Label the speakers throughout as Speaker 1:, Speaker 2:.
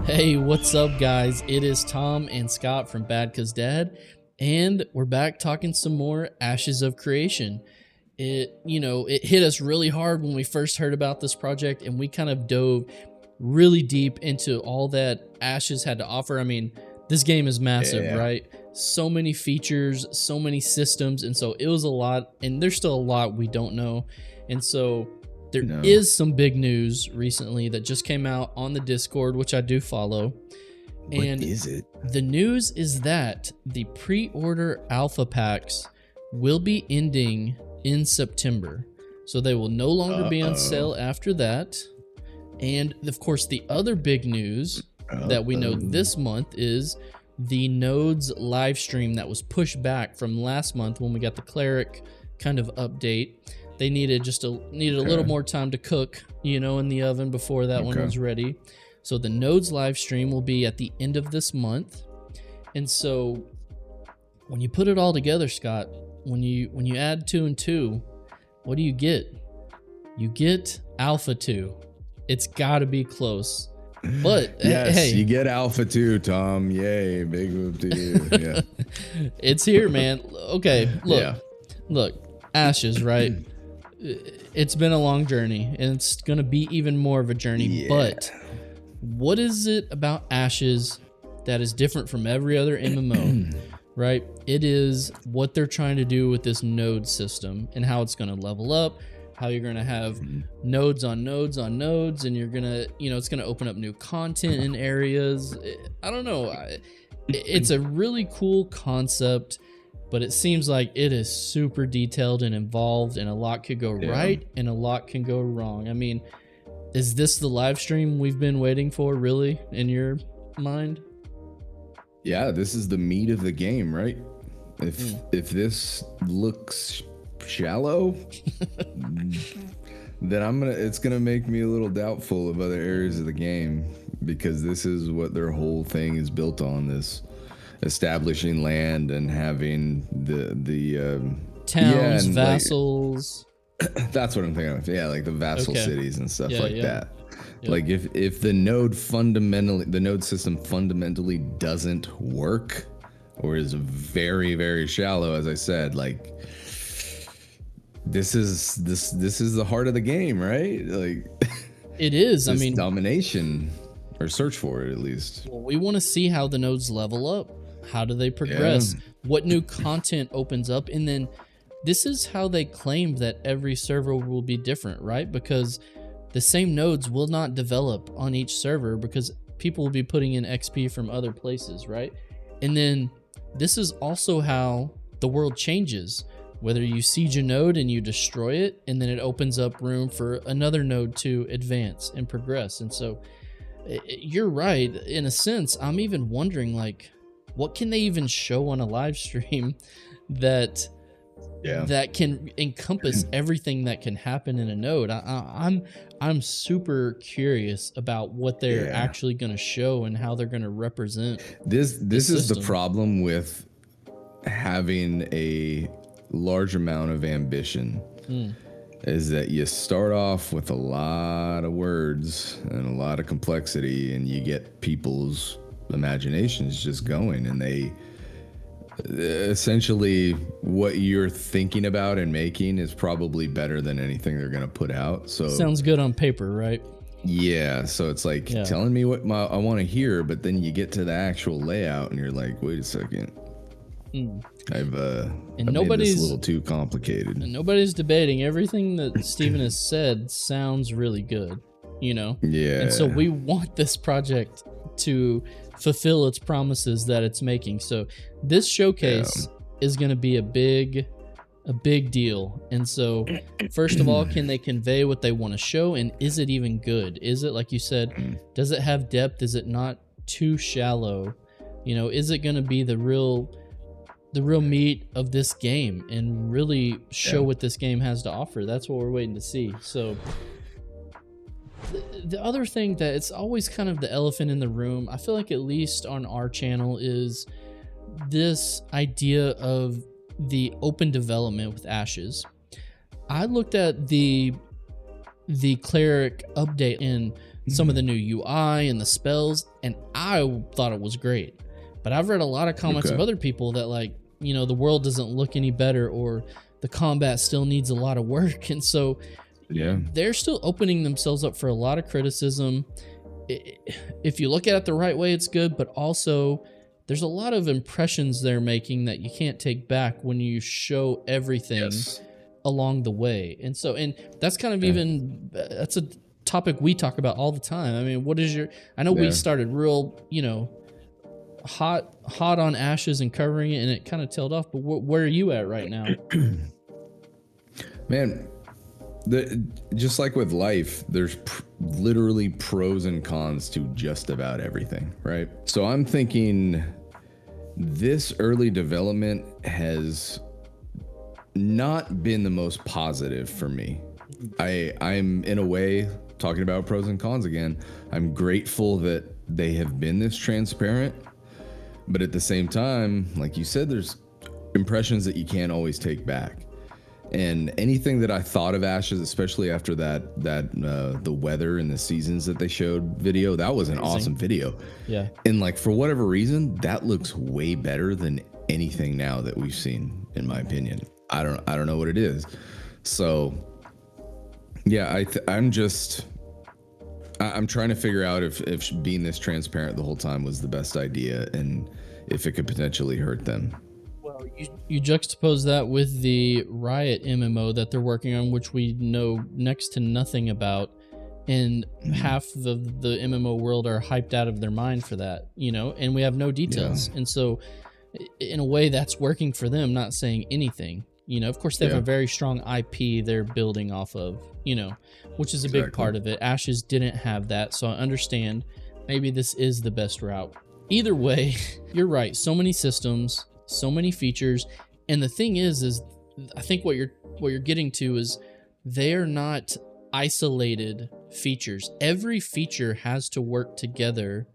Speaker 1: Hey, what's up, guys? It is Tom and Scott from Bad 'Cause Dad, and we're back talking some more Ashes of Creation. It hit us really hard when we first heard about this project, and we kind of dove really deep into all that Ashes had to offer. I mean, this game is massive, right? So many features, so many systems, and so it was a lot, and there's still a lot we don't know. And so there is some big news recently that just came out on the Discord, which I do follow.
Speaker 2: What is it?
Speaker 1: The news is that the pre-order alpha packs will be ending in September. So they will no longer be on sale after that. And of course, the other big news that we know this month is the Nodes live stream that was pushed back from last month when we got the Cleric kind of update. They needed a little more time to cook, in the oven before that one was ready. So the Nodes live stream will be at the end of this month. And so when you put it all together, Scott, when you add 2 and 2, what do you get? You get Alpha 2. It's got to be close. But
Speaker 2: yes,
Speaker 1: hey,
Speaker 2: you get Alpha 2, Tom. Yay, big move to you. Yeah.
Speaker 1: It's here, man. Okay, look, Ashes, right? It's been a long journey, and it's going to be even more of a journey. But what is it about Ashes that is different from every other MMO, right? It is what they're trying to do with this node system and how it's going to level up, how you're going to have nodes on nodes on nodes, and you're going to, it's going to open up new content in areas. I don't know. It's a really cool concept, but it seems like it is super detailed and involved, and a lot could go right and a lot can go wrong. I mean, is this the live stream we've been waiting for, really, in your mind?
Speaker 2: Yeah, this is the meat of the game, right? If this looks shallow, then it's gonna make me a little doubtful of other areas of the game, because this is what their whole thing is built on, this establishing land and having the
Speaker 1: towns, vassals.
Speaker 2: That's what I'm thinking of. Yeah, like the vassal cities and stuff that.
Speaker 1: Yeah.
Speaker 2: Like if the node system fundamentally doesn't work, or is very, very shallow, as I said, like this is the heart of the game, right? Like
Speaker 1: it is. I mean,
Speaker 2: domination, or search for it at least.
Speaker 1: Well, we want to see how the nodes level up. How do they progress? What new content opens up? And then this is how they claim that every server will be different, right? Because the same nodes will not develop on each server, because people will be putting in XP from other places, right? And then this is also how the world changes. Whether you siege a node and you destroy it, and then it opens up room for another node to advance and progress. And so you're right. In a sense, I'm even wondering, like, what can they even show on a live stream that can encompass everything that can happen in a node? I'm super curious about what they're actually going to show and how they're going to represent
Speaker 2: this is the problem with having a large amount of ambition, is that you start off with a lot of words and a lot of complexity, and you get people's imaginations just going, and they essentially, what you're thinking about and making is probably better than anything they're going to put out. So
Speaker 1: sounds good on paper, right?
Speaker 2: Yeah, so it's like telling me what I want to hear, but then you get to the actual layout and you're like, wait a second, I've made this a little too complicated.
Speaker 1: And nobody's debating. Everything that Steven has said sounds really good,
Speaker 2: Yeah.
Speaker 1: And so we want this project to fulfill its promises that it's making. So this showcase is going to be a big deal. And so first of all, can they convey what they want to show, and is it even good? Is it, like you said, does it have depth? Is it not too shallow? Is it going to be the real meat of this game and really show what this game has to offer? That's what we're waiting to see. So the other thing that it's always kind of the elephant in the room, I feel like, at least on our channel, is this idea of the open development with Ashes. I looked at the Cleric update, and some of the new UI and the spells, and I thought it was great. But I've read a lot of comments of other people that like, you know, the world doesn't look any better, or the combat still needs a lot of work. And so they're still opening themselves up for a lot of criticism. If you look at it the right way, it's good, but also there's a lot of impressions they're making that you can't take back when you show everything along the way. And so, and that's kind of even, that's a topic we talk about all the time. I mean, what is your, I know we started real, you know, hot on Ashes and covering it, and it kind of tailed off, but where are you at right now?
Speaker 2: Man, just like with life, there's literally pros and cons to just about everything, right? So I'm thinking this early development has not been the most positive for me. I'm in a way, talking about pros and cons again, I'm grateful that they have been this transparent, but at the same time, like you said, there's impressions that you can't always take back. And anything that I thought of Ashes, especially after that the weather and the seasons that they showed video, that was an awesome video. Yeah. And like, for whatever reason, that looks way better than anything now that we've seen, in my opinion. I don't know what it is. So yeah, I'm trying to figure out if being this transparent the whole time was the best idea, and if it could potentially hurt them.
Speaker 1: Well, you juxtapose that with the Riot MMO that they're working on, which we know next to nothing about, and half the MMO world are hyped out of their mind for that, you know, and we have no details. And so in a way that's working for them, not saying anything. You know, of course, they have a very strong IP they're building off of, you know, which is a big part of it. Ashes didn't have that, so I understand maybe this is the best route. Either way, you're right. So many systems, so many features, and the thing is I think what you're getting to is they're not isolated features. Every feature has to work together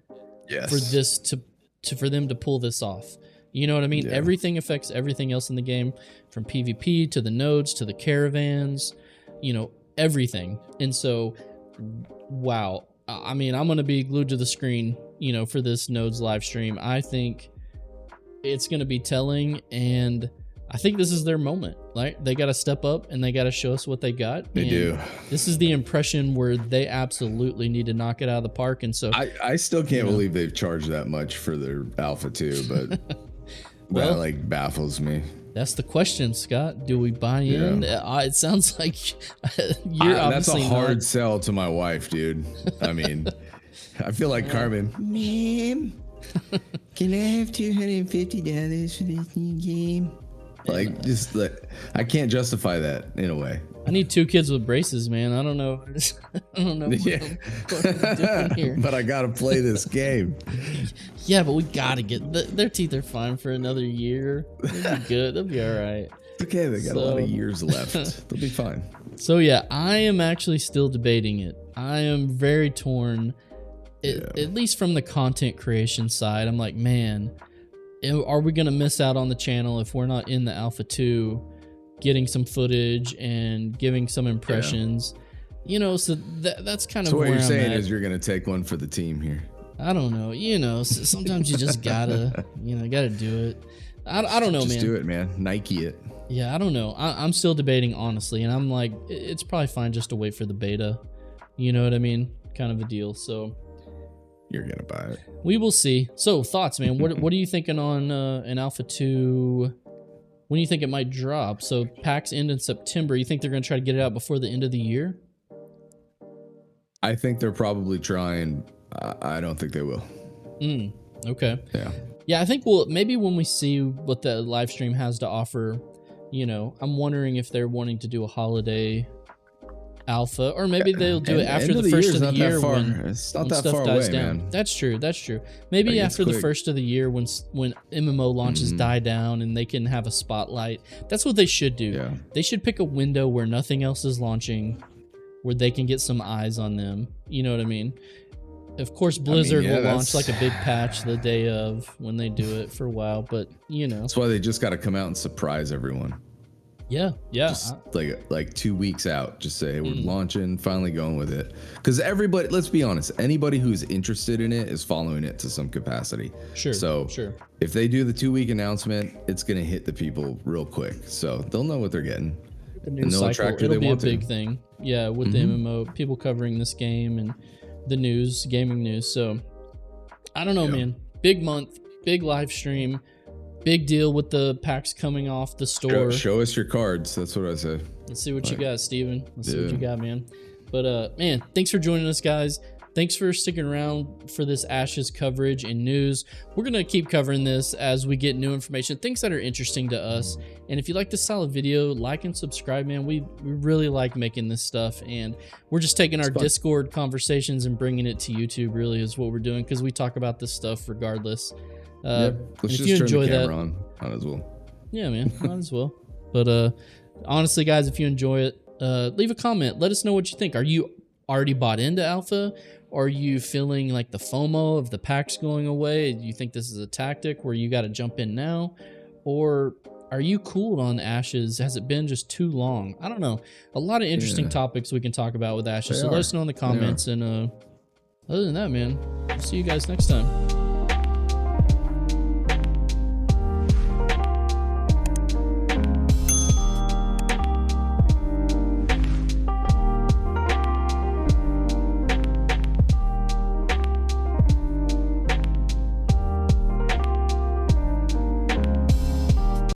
Speaker 1: for this for them to pull this off. You know what I mean? Yeah. Everything affects everything else in the game, from PvP to the nodes to the caravans, you know, everything. And so, wow. I mean, I'm going to be glued to the screen, you know, for this nodes live stream. I think it's going to be telling, and I think this is their moment. Like, they got to step up and they got to show us what they got.
Speaker 2: They do.
Speaker 1: This is the impression where they absolutely need to knock it out of the park. And so
Speaker 2: I still can't believe they've charged that much for their Alpha 2, but that like baffles me.
Speaker 1: That's the question, Scott. Do we buy in? It sounds like you're obviously
Speaker 2: that's a hard sell to my wife, dude. I mean, I feel like Carmen. Ma'am, can I have $250 for this new game? Like, just like, I can't justify that in a way.
Speaker 1: I need 2 kids with braces, man. I don't know. I don't know what I'm doing here.
Speaker 2: But I gotta play this game.
Speaker 1: Yeah, but we gotta get their teeth are fine for another year. They'll be good. They'll be all right.
Speaker 2: Okay, they got a lot of years left. They'll be fine.
Speaker 1: So yeah, I am actually still debating it. I am very torn. At least from the content creation side, I'm like, man, are we gonna miss out on the channel if we're not in the Alpha 2? Getting some footage and giving some impressions, you know, so that's kind of
Speaker 2: what
Speaker 1: where
Speaker 2: you're
Speaker 1: I'm
Speaker 2: saying
Speaker 1: at.
Speaker 2: Is you're gonna take one for the team here.
Speaker 1: I don't know, you know, sometimes you just gotta do it. I don't know,
Speaker 2: just
Speaker 1: man.
Speaker 2: Do it, man. Nike it.
Speaker 1: Yeah, I don't know. I'm still debating, honestly, and I'm like, it's probably fine just to wait for the beta. You know what I mean? Kind of a deal. So
Speaker 2: you're gonna buy it.
Speaker 1: We will see. So thoughts, man. What are you thinking on an Alpha 2? When do you think it might drop? So packs end in September. You think they're going to try to get it out before the end of the year?
Speaker 2: I think they're probably trying. I don't think they will.
Speaker 1: Okay.
Speaker 2: Yeah.
Speaker 1: Yeah, I think maybe when we see what the live stream has to offer, you know, I'm wondering if they're wanting to do a holiday alpha, or maybe they'll do it after the first of the year when stuff dies down. Man. That's true. Maybe like after the first of the year when MMO launches die down and they can have a spotlight. That's what they should do. Yeah. They should pick a window where nothing else is launching, where they can get some eyes on them. You know what I mean? Of course, Blizzard will launch like a big patch the day of when they do it for a while, but you know.
Speaker 2: That's why they just got to come out and surprise everyone.
Speaker 1: Yeah, yeah.
Speaker 2: Just like 2 weeks out, just say, hey, we're launching, finally going with it. Because everybody, let's be honest, anybody who's interested in it is following it to some capacity.
Speaker 1: Sure.
Speaker 2: So if they do the 2-week announcement, it's going to hit the people real quick. So they'll know what they're getting.
Speaker 1: The news cycle, it'll be a big thing. Yeah, with the MMO, people covering this game and the news, gaming news. So I don't know, man. Big month, big live stream. Big deal with the packs coming off the store.
Speaker 2: Show us your cards. That's what I say.
Speaker 1: Let's see what you got, Steven. Let's see what you got, man. But man, thanks for joining us, guys. Thanks for sticking around for this Ashes coverage and news. We're going to keep covering this as we get new information, things that are interesting to us. And if you like this style of video, like and subscribe, man. We really like making this stuff. And we're just taking our Discord conversations and bringing it to YouTube, really, is what we're doing, because we talk about this stuff regardless.
Speaker 2: Let's just turn the camera on as well.
Speaker 1: Yeah, man, might as well. But honestly, guys, if you enjoy it, leave a comment. Let us know what you think. Are you already bought into Alpha? Are you feeling like the FOMO of the packs going away? Do you think this is a tactic where you got to jump in now? Or are you cooled on Ashes? Has it been just too long? I don't know. A lot of interesting topics we can talk about with Ashes. So let us know in the comments. And other than that, man, I'll see you guys next time.